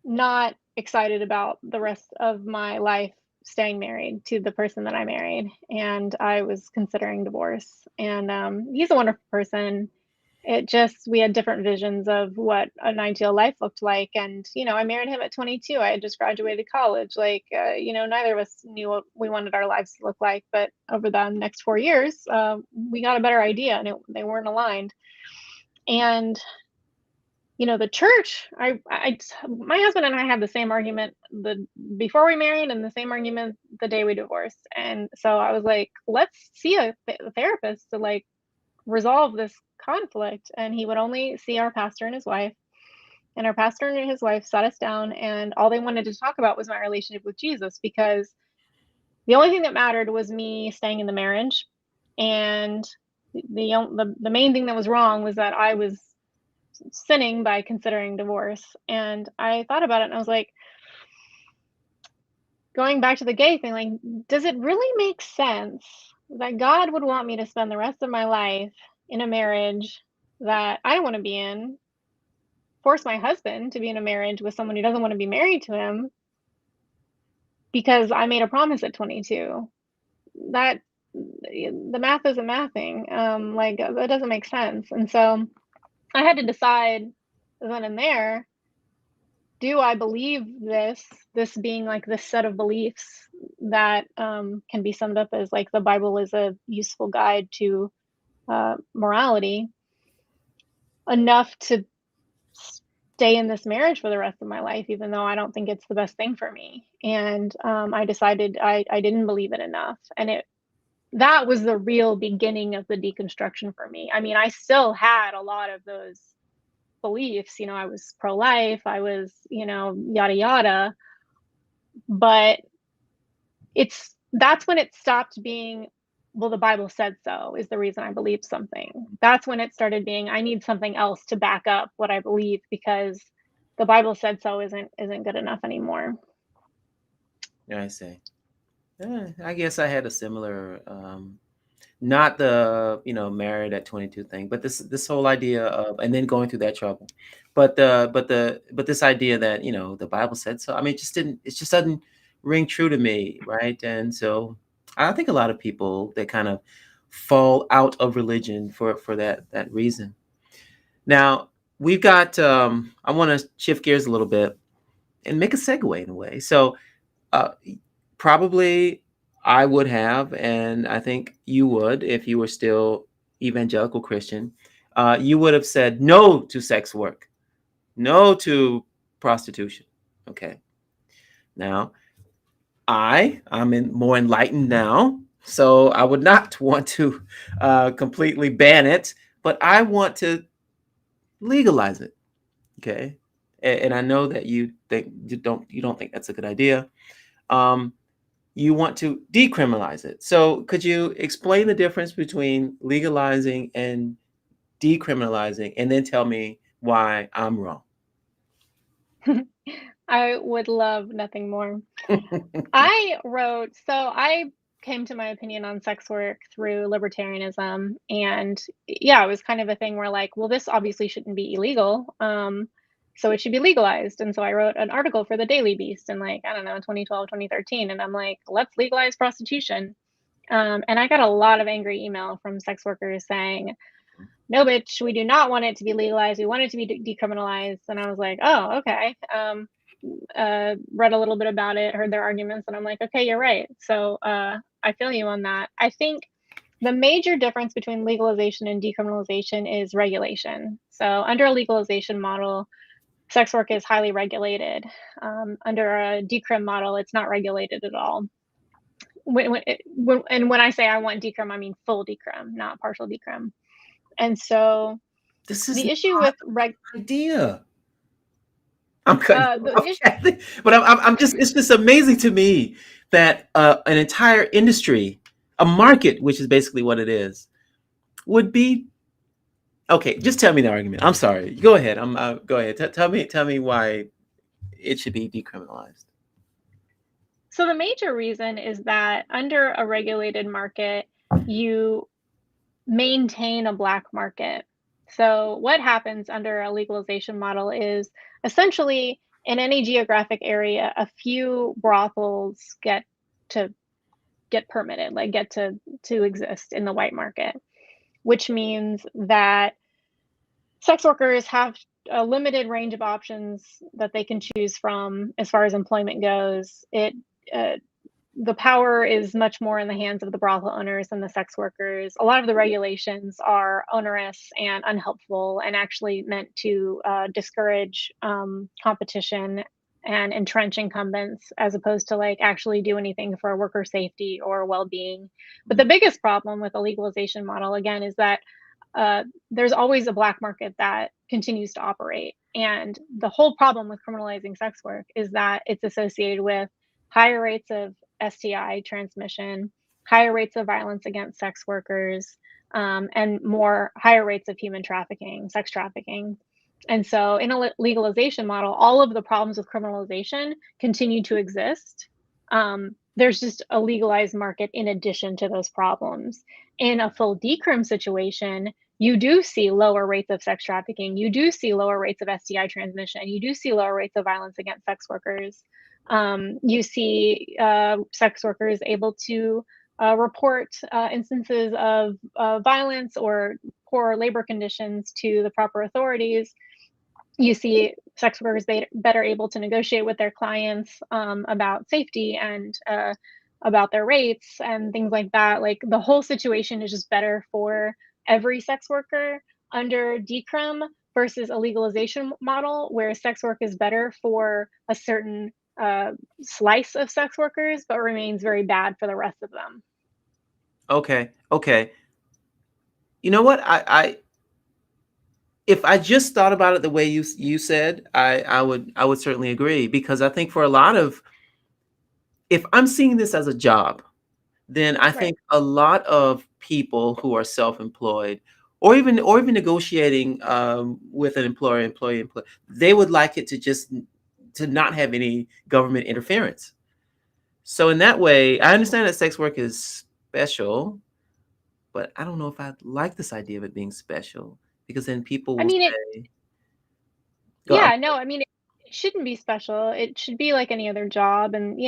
not excited about the rest of my life staying married to the person that I married, and I was considering divorce. And he's a wonderful person. It just we had different visions of what an ideal life looked like, and I married him at 22. I had just graduated college. Like, neither of us knew what we wanted our lives to look like. But over the next 4 years, we got a better idea, and they weren't aligned. And the church, my husband and I had the same argument the before we married and the same argument the day we divorced. And so I was like, let's see a therapist to like resolve this conflict. And he would only see our pastor and his wife. And our pastor and his wife sat us down, and all they wanted to talk about was my relationship with Jesus, because the only thing that mattered was me staying in the marriage. And the main thing that was wrong was that I was sinning by considering divorce. And I thought about it and I was like, going back to the gay thing, like, does it really make sense that God would want me to spend the rest of my life in a marriage that I don't want to be in, force my husband to be in a marriage with someone who doesn't want to be married to him because I made a promise at 22? That the math isn't mathing. Like, that doesn't make sense. And so I had to decide then and there, do I believe this being like this set of beliefs that can be summed up as like the Bible is a useful guide to morality, enough to stay in this marriage for the rest of my life, even though I don't think it's the best thing for me? And I decided I didn't believe it enough, and that was the real beginning of the deconstruction for me. I mean, I still had a lot of those beliefs. I was pro-life, I was, yada yada, but that's when it stopped being, well, the Bible said so is the reason I believe something. That's when it started being, I need something else to back up what I believe, because the Bible said so isn't good enough anymore. yeah, I see. I guess I had a similar, not the married at 22 thing, but this whole idea of, and then going through that trouble, but this idea that the Bible said so. I mean, it just doesn't ring true to me, right? And so I think a lot of people, they kind of fall out of religion for that reason. Now we've got. I want to shift gears a little bit and make a segue in a way. So uh, probably I would have, and I think you would if you were still evangelical Christian. You would have said no to sex work, no to prostitution. Okay. Now more enlightened now, so I would not want to completely ban it, but I want to legalize it. Okay. And I know that you don't think that's a good idea. Um, you want to decriminalize it. So could you explain the difference between legalizing and decriminalizing, and then tell me why I'm wrong? I would love nothing more. I came to my opinion on sex work through libertarianism. And yeah, it was kind of a thing where, like, well, this obviously shouldn't be illegal. So it should be legalized. And so I wrote an article for the Daily Beast in, like, I don't know, 2012, 2013. And I'm like, let's legalize prostitution. And I got a lot of angry email from sex workers saying, no, bitch, we do not want it to be legalized. We want it to be decriminalized. And I was like, oh, okay. Read a little bit about it, heard their arguments, and I'm like, okay, you're right. So I feel you on that. I think the major difference between legalization and decriminalization is regulation. So under a legalization model, sex work is highly regulated. Under a decrim model, it's not regulated at all. When I say I want decrim, I mean full decrim, not partial decrim. And so This is the not issue with an idea. I'm cutting you the off, issue. Kathy, but I'm just, it's just amazing to me that an entire industry, a market, which is basically what it is, would be okay. Just tell me the argument. I'm sorry. Go ahead. Go ahead. Tell me why it should be decriminalized. So the major reason is that under a regulated market, you maintain a black market. So what happens under a legalization model is essentially in any geographic area, a few brothels to get permitted, like get to exist in the white market, which means that sex workers have a limited range of options that they can choose from as far as employment goes. Uh, the power is much more in the hands of the brothel owners than the sex workers. A lot of the regulations are onerous and unhelpful and actually meant to discourage competition and entrench incumbents as opposed to like actually do anything for worker safety or well-being. But the biggest problem with the legalization model, again, is that there's always a black market that continues to operate. And the whole problem with criminalizing sex work is that it's associated with higher rates of STI transmission, higher rates of violence against sex workers, and more higher rates of human trafficking, sex trafficking. And so, in a legalization model, all of the problems with criminalization continue to exist. There's just a legalized market in addition to those problems. In a full decrim situation, you do see lower rates of sex trafficking. You do see lower rates of STI transmission. You do see lower rates of violence against sex workers. You see sex workers able to report instances of violence or poor labor conditions to the proper authorities. You see sex workers better able to negotiate with their clients about safety and about their rates and things like that. Like the whole situation is just better for every sex worker under decrim versus a legalization model where sex work is better for a certain slice of sex workers but remains very bad for the rest of them. Okay. Okay. You know what? I if I just thought about it the way you said, I would certainly agree because I think for a lot of, if I'm seeing this as a job, then I Right. think a lot of people who are self-employed or even negotiating with an employee, they would like it to just to not have any government interference. So in that way, I understand that sex work is special, but I don't know if I like this idea of it being special because then people I will mean, it say, "Go." Yeah, no, I mean, it shouldn't be special. It should be like any other job, and,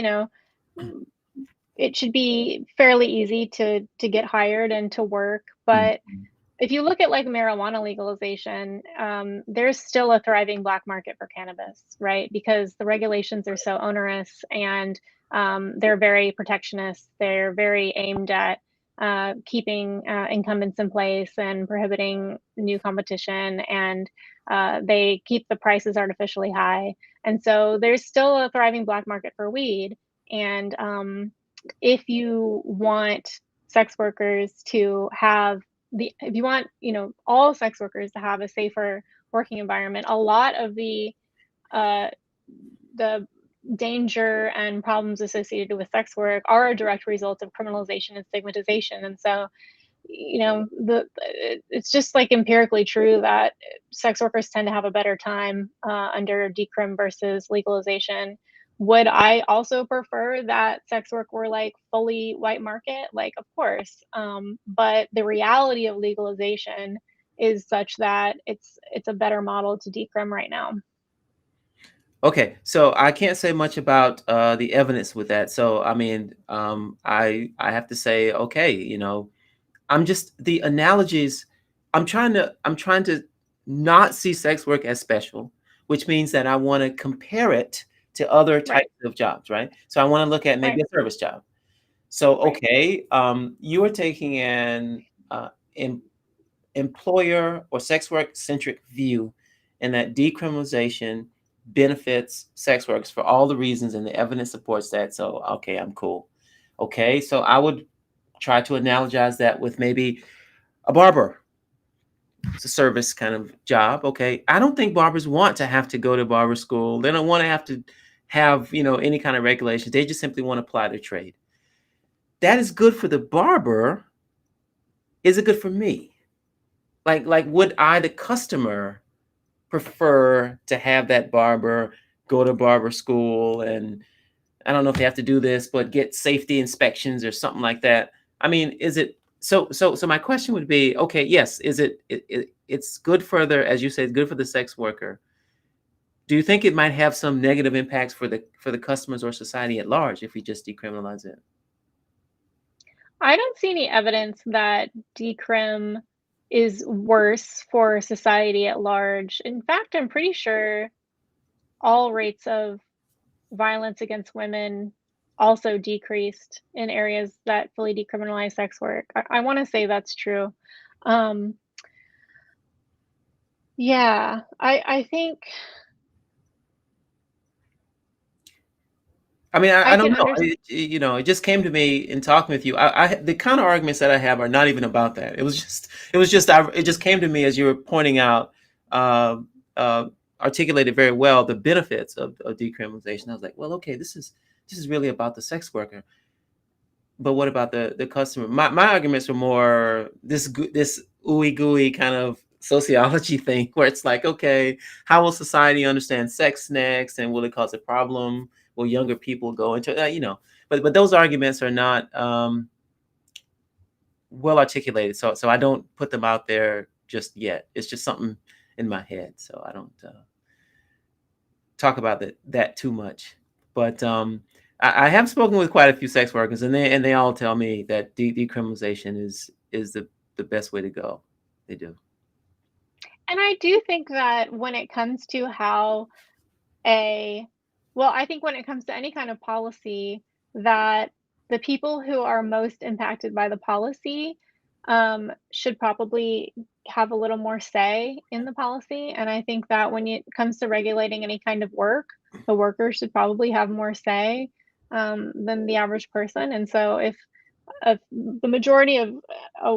it should be fairly easy to get hired and to work. But Mhm. if you look at, like, marijuana legalization, there's still a thriving black market for cannabis, right? Because the regulations are so onerous and, they're very protectionist. They're very aimed at, keeping, incumbents in place and prohibiting new competition, and, they keep the prices artificially high. And so there's still a thriving black market for weed, and, if you want sex workers to have if you want, all sex workers to have a safer working environment, a lot of uh, the danger and problems associated with sex work are a direct result of criminalization and stigmatization. And so, it's just like empirically true that sex workers tend to have a better time under decrim versus legalization. Would I also prefer that sex work were like fully white market? Like, of course. But the reality of legalization is such that it's a better model to decrim right now. Okay, so I can't say much about the evidence with that. So I mean, I have to say, okay, I'm just the analogies. I'm trying to not see sex work as special, which means that I want to compare it to other Right, types of jobs, right? So I want to look at maybe right, a service job. So right, okay, you are taking an em- employer or sex work centric view, and that decriminalization benefits sex workers for all the reasons, and the evidence supports that. So okay, I'm cool. Okay, so I would try to analogize that with maybe a barber. It's a service kind of job. Okay, I don't think barbers want to have to go to barber school. They don't want to have to have any kind of regulations. They just simply want to apply their trade. That is good for the barber. Is it good for me? Like would I, the customer, prefer to have that barber go to barber school, and I don't know if they have to do this, but get safety inspections or something like that? I mean, is it so my question would be, okay, yes, is it's good for the, as you say, it's good for the sex worker. Do you think it might have some negative impacts for the customers or society at large if we just decriminalize it? I don't see any evidence that decrim is worse for society at large. In fact, I'm pretty sure all rates of violence against women also decreased in areas that fully decriminalize sex work. I wanna say that's true. Um, yeah, I think I mean, I I don't can know. under It just came to me in talking with you. The kind of arguments that I have are not even about that. It just came to me as you were pointing out, uh, uh, articulated very well the benefits of decriminalization. I was like, well, okay, this is really about the sex worker, but what about the customer? My arguments were more this ooey gooey kind of sociology thing, where it's like, okay, how will society understand sex next, and will it cause a problem? Will younger people go into But those arguments are not well articulated, so I don't put them out there just yet. It's just something in my head, so I don't talk about that too much. But I have spoken with quite a few sex workers, and they all tell me that decriminalization is the best way to go. They do. and I do think that when it comes to how a well, I think when it comes to any kind of policy, that the people who are most impacted by the policy, should probably have a little more say in the policy, and I think that when it comes to regulating any kind of work, the workers should probably have more say, than the average person, and so if the majority of,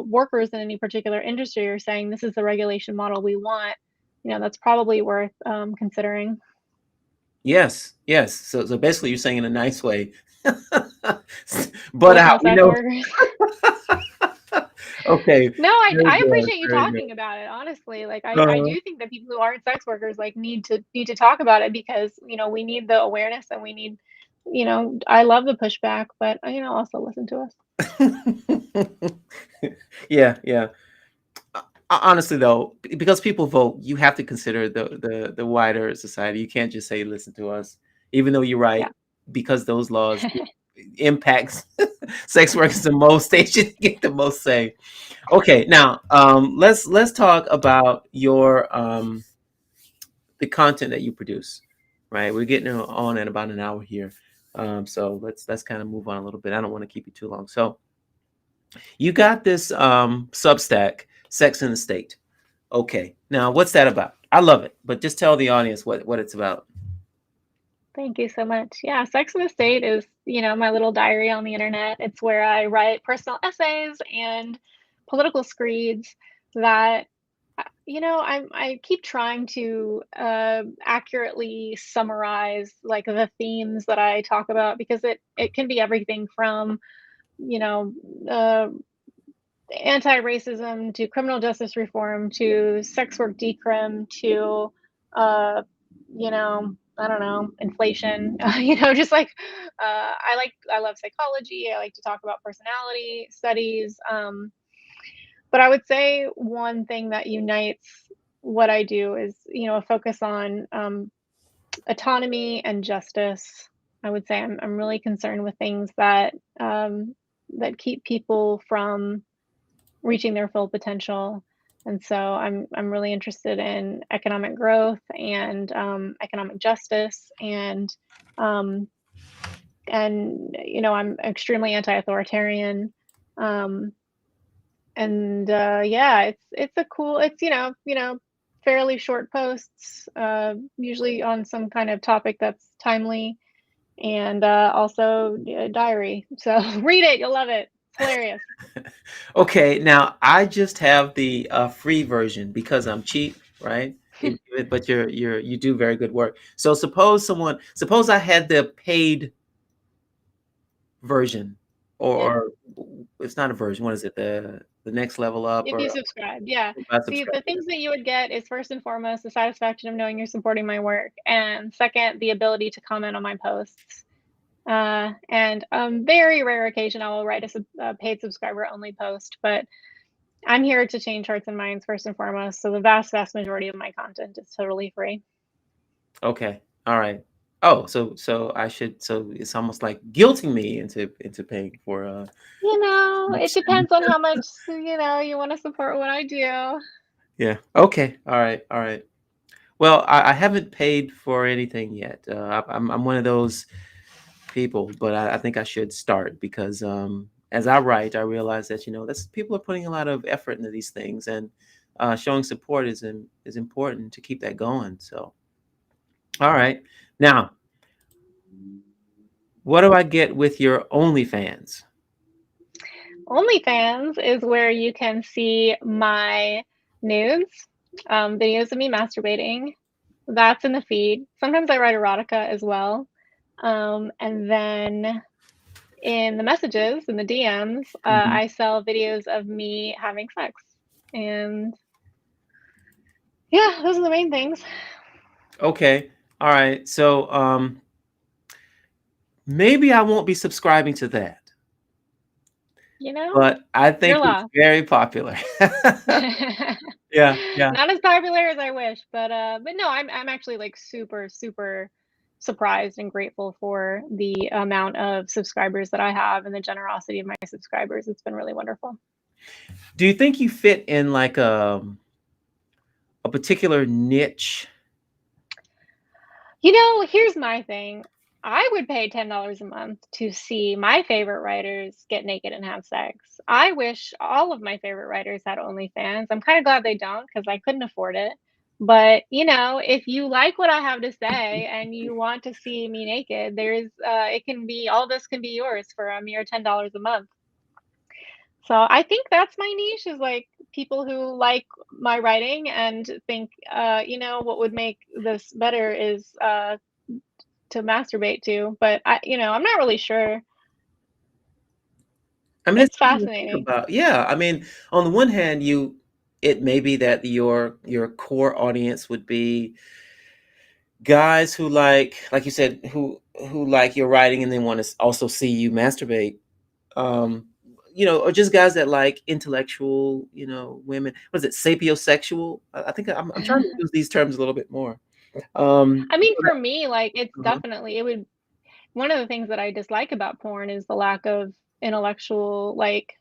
workers in any particular industry are saying, "This is the regulation model we want," that's probably worth, considering. Yes, yes. So basically, you're saying in a nice way, but Listen out. to We sex know. workers. Okay. No, I Very good. appreciate you Very good. talking about it, honestly, like, I Uh, do think that people who aren't sex workers, like, need to talk about it because, we need the awareness and we need I love the pushback, but, also listen to us. yeah, yeah. Honestly, though, because people vote, you have to consider the wider society. You can't just say listen to us, even though you're Yeah. right. Because those laws impacts sex workers the most, they should get the most say. Okay, now let's talk about your the content that you produce. Right, we're getting on at about an hour here, so let's kind of move on a little bit. I don't want to keep you too long. So you got this Substack, Sex in the State. Okay. Now, what's that about? I love it, but just tell the audience what it's about. Thank you so much. Yeah, Sex and the State is, my little diary on the internet. It's where I write personal essays and political screeds that I keep trying to accurately summarize like the themes that I talk about because it can be everything from you know uh, anti-racism to criminal justice reform to sex work decrim to I don't know, inflation. Just like I love psychology. I like to talk about personality studies. But I would say one thing that unites what I do is a focus on autonomy and justice. I would say I'm really concerned with things that that keep people from reaching their full potential. And so I'm really interested in economic growth and economic justice um, and I'm extremely anti-authoritarian. Um, and yeah, it's a cool it's fairly short posts, usually on some kind of topic that's timely, and also a diary. So read it, you'll love it. It's hilarious. Okay, now I just have the free version because I'm cheap, right? But you do very good work. So suppose I had the paid version, Yeah. or it's not a version. What is it? The next level up, If or you subscribe, yeah. if I See, subscribe? the things that you would get is first and foremost the satisfaction of knowing you're supporting my work, and second, the ability to comment on my posts. And very rare occasion I will write a paid subscriber only post, but I'm here to change hearts and minds first and foremost. So the vast majority of my content is totally free. Okay, all right. Oh, so I should. So it's almost like guilting me into paying for It subscription. depends on how much, you want to support what I do. Yeah. Okay. All right. All right. Well, I haven't paid for anything yet. I'm one of those people, but I think I should start because as I write, I realize that that's people are putting a lot of effort into these things, and showing support is important to keep that going. So, all right, now what do I get with your OnlyFans? OnlyFans is where you can see my nudes, videos of me masturbating. That's in the feed. Sometimes I write erotica as well. And then in the messages, in the DMs, Mhm. I sell videos of me having sex. And yeah, those are the main things. Okay, all right. So maybe I won't be subscribing to that, You know, but I your think it's law. very popular. Yeah, yeah. Not as popular as I wish, but no, I'm actually like super surprised and grateful for the amount of subscribers that I have and the generosity of my subscribers. It's been really wonderful. Do you think you fit in like a particular niche? Here's my thing. I would pay $10 a month to see my favorite writers get naked and have sex. I wish all of my favorite writers had OnlyFans. I'm kind of glad they don't because I couldn't afford it. But, if you like what I have to say and you want to see me naked, all this can be yours for a mere $10 a month. So I think that's my niche is like people who like my writing and think, what would make this better is to masturbate to, but I'm not really sure. I mean, it's It's something to think fascinating. about. Yeah, I mean, on the one hand, it may be that your core audience would be guys who like you said, who like your writing and then want to also see you masturbate. Um, or just guys that like intellectual, women. What is it, sapiosexual? I think I'm trying to use these terms a little bit more. I mean, So for me, like, it's uh-huh. definitely it would one of the things that I dislike about porn is the lack of intellectual, like,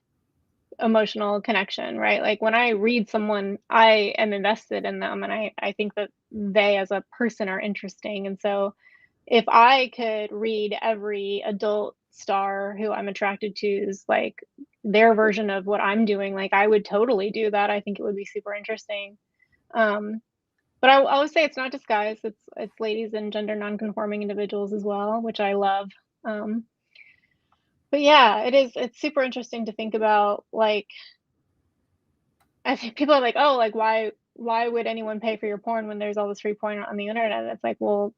emotional connection, right? Like, when I read someone, I am invested in them, and I think that they as a person are interesting, and so if I could read every adult star who I'm attracted to's, like, their version of what I'm doing, like, I would totally do that. I think it would be super interesting. Um, but I would say it's not just guys, it's ladies and gender nonconforming individuals as well, which I love. Um, but yeah, it's super interesting to think about, like, I think people are like, "Oh, like, why would anyone pay for your porn when there's all this free porn on the internet?" And it's like, well,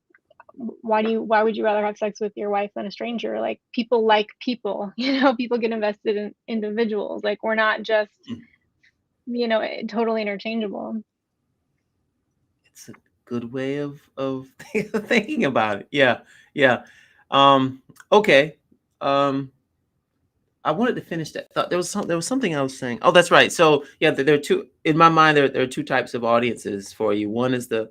why would you rather have sex with your wife than a stranger? Like, people like people, people get invested in individuals. Like, we're not just, totally interchangeable. It's a good way of thinking about it. Yeah, yeah. Um, okay. Um, I wanted to finish that thought. There was something I was saying. Oh, that's right. So yeah, there are two in my mind. There are two types of audiences for you. One is the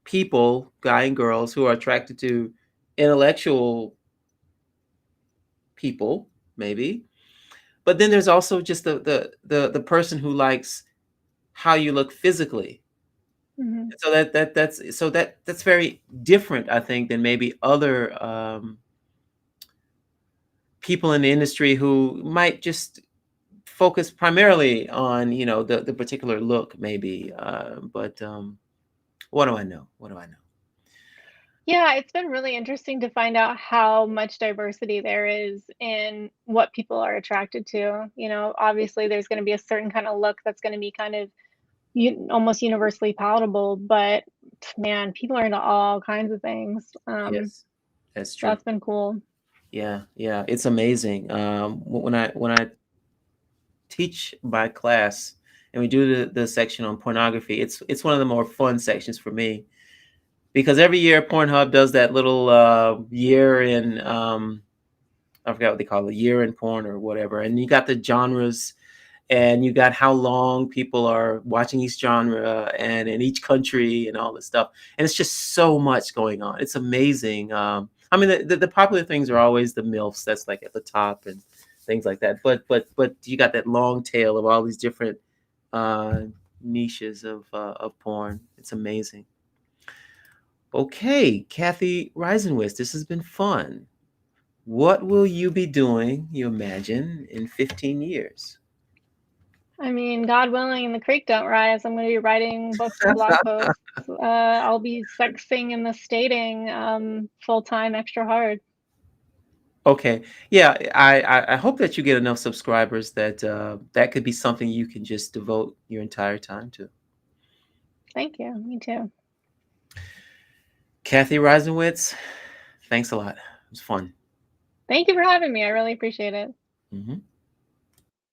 people, guy and girls, who are attracted to intellectual people, maybe. But then there's also just the person who likes how you look physically. Hmm. So that's very different, I think, than maybe other people in the industry who might just focus primarily on the particular look, maybe. But what do I know? What do I know? Yeah, it's been really interesting to find out how much diversity there is in what people are attracted to. Obviously, there's going to be a certain kind of look that's going to be kind of almost universally palatable, but man, people are into all kinds of things. Yes, that's true. That's been cool. Yeah, yeah, it's amazing. When I teach my class and we do the section on pornography, it's one of the more fun sections for me because every year Pornhub does that little year in I forgot what they call it, year in porn or whatever, and you got the genres and you got how long people are watching each genre and in each country and all this stuff, and it's just so much going on. It's amazing. I mean, the popular things are always the milfs, that's like at the top and things like that, but you got that long tail of all these different uh, niches of porn. It's amazing. Okay, Cathy Reisenwitz, this has been fun. What will you be doing, you imagine, in 15 years? I mean, God willing, and the creek don't rise. I'm going to be writing books and blog posts. I'll be sexing and the stating full time, extra hard. Okay. Yeah, I hope that you get enough subscribers that that could be something you can just devote your entire time to. Thank you. Me too. Cathy Reisenwitz, thanks a lot. It was fun. Thank you for having me. I really appreciate it. Hmm.